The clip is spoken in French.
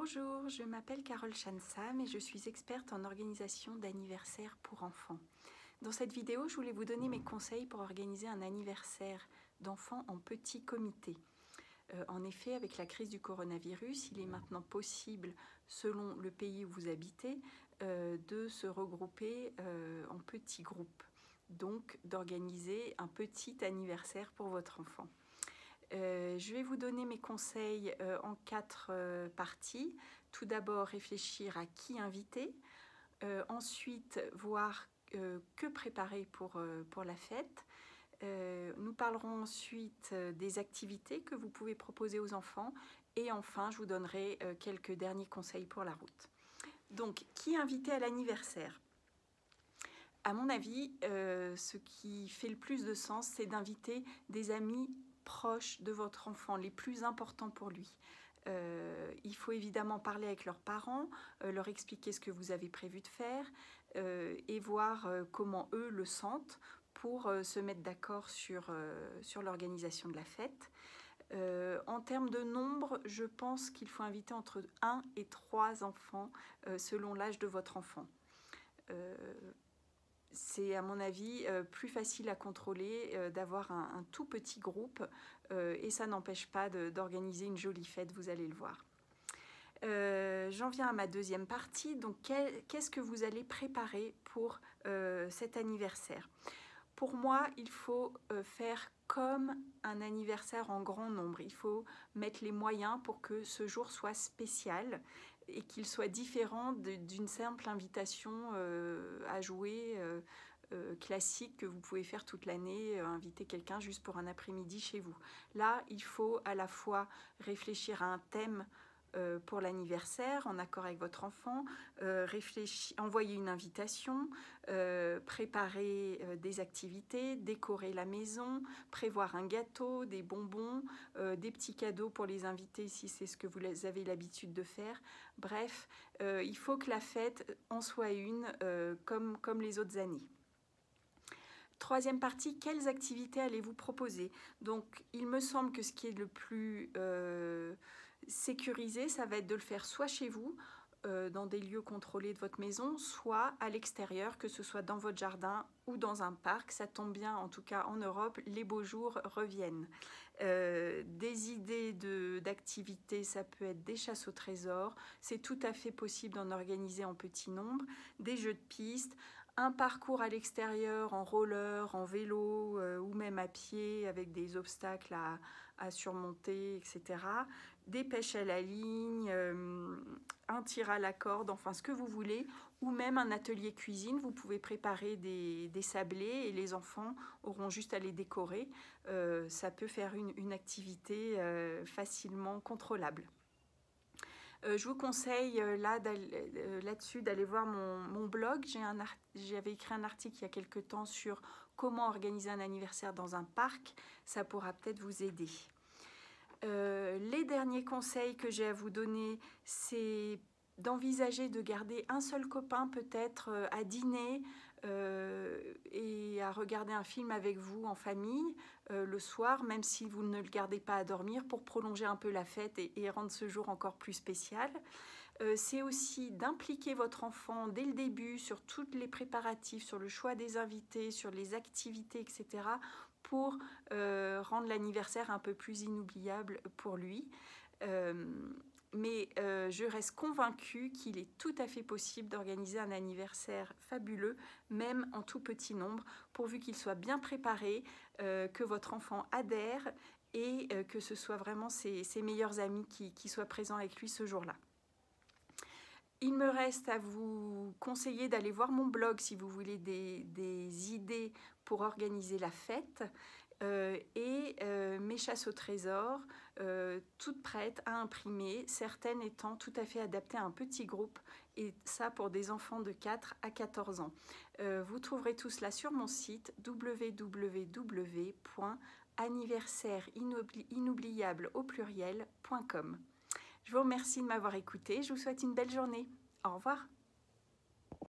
Bonjour, je m'appelle Carole Chansam et je suis experte en organisation d'anniversaires pour enfants. Dans cette vidéo, je voulais vous donner mes conseils pour organiser un anniversaire d'enfants en petit comité. En effet, avec la crise du coronavirus, il est maintenant possible, selon le pays où vous habitez, de se regrouper en petits groupes, donc d'organiser un petit anniversaire pour votre enfant. Je vais vous donner mes conseils en 4 parties. Tout d'abord, réfléchir à qui inviter. Ensuite, voir que préparer pour la fête. Nous parlerons ensuite des activités que vous pouvez proposer aux enfants. Et enfin, je vous donnerai quelques derniers conseils pour la route. Donc, qui inviter à l'anniversaire ? À mon avis, ce qui fait le plus de sens, c'est d'inviter des amis proches de votre enfant, les plus importants pour lui. Il faut évidemment parler avec leurs parents, leur expliquer ce que vous avez prévu de faire et voir comment eux le sentent pour se mettre d'accord sur l'organisation de la fête. En termes de nombre, je pense qu'il faut inviter entre 1 et 3 enfants selon l'âge de votre enfant. C'est à mon avis plus facile à contrôler d'avoir un tout petit groupe et ça n'empêche pas d'organiser une jolie fête, vous allez le voir. J'en viens à ma deuxième partie. Donc, qu'est-ce que vous allez préparer pour cet anniversaire ? Pour moi, il faut faire comme un anniversaire en grand nombre. Il faut mettre les moyens pour que ce jour soit spécial et qu'il soit différent d'une simple invitation à jouer classique que vous pouvez faire toute l'année, inviter quelqu'un juste pour un après-midi chez vous. Là, il faut à la fois réfléchir à un thème pour l'anniversaire, en accord avec votre enfant, envoyer une invitation, préparer des activités, décorer la maison, prévoir un gâteau, des bonbons, des petits cadeaux pour les invités si c'est ce que vous avez l'habitude de faire. Bref, il faut que la fête en soit une comme les autres années. Troisième partie, quelles activités allez-vous proposer? Donc, il me semble que ce qui est le plus sécurisé, ça va être de le faire soit chez vous, dans des lieux contrôlés de votre maison, soit à l'extérieur, que ce soit dans votre jardin ou dans un parc. Ça tombe bien, en tout cas en Europe, les beaux jours reviennent. Des idées d'activités, ça peut être des chasses au trésor, c'est tout à fait possible d'en organiser en petit nombre, des jeux de piste, un parcours à l'extérieur en roller, en vélo ou même à pied avec des obstacles à surmonter, etc. Des pêches à la ligne, un tir à la corde, enfin ce que vous voulez, ou même un atelier cuisine. Vous pouvez préparer des sablés et les enfants auront juste à les décorer. Ça peut faire une activité facilement contrôlable. Je vous conseille là-dessus d'aller voir mon blog. J'avais écrit un article il y a quelque temps sur comment organiser un anniversaire dans un parc. Ça pourra peut-être vous aider. Les derniers conseils que j'ai à vous donner, c'est d'envisager de garder un seul copain peut-être à dîner et à regarder un film avec vous en famille le soir, même si vous ne le gardez pas à dormir, pour prolonger un peu la fête et rendre ce jour encore plus spécial. C'est aussi d'impliquer votre enfant dès le début sur tous les préparatifs, sur le choix des invités, sur les activités, etc. pour rendre l'anniversaire un peu plus inoubliable pour lui. Mais je reste convaincue qu'il est tout à fait possible d'organiser un anniversaire fabuleux, même en tout petit nombre, pourvu qu'il soit bien préparé, que votre enfant adhère et que ce soit vraiment ses meilleurs amis qui soient présents avec lui ce jour-là. Il me reste à vous conseiller d'aller voir mon blog si vous voulez des idées pour organiser la fête et mes chasses au trésor, toutes prêtes à imprimer, certaines étant tout à fait adaptées à un petit groupe et ça pour des enfants de 4 à 14 ans. Vous trouverez tout cela sur mon site www.anniversairesinoubliable.com. Je vous remercie de m'avoir écouté, je vous souhaite une belle journée. Au revoir.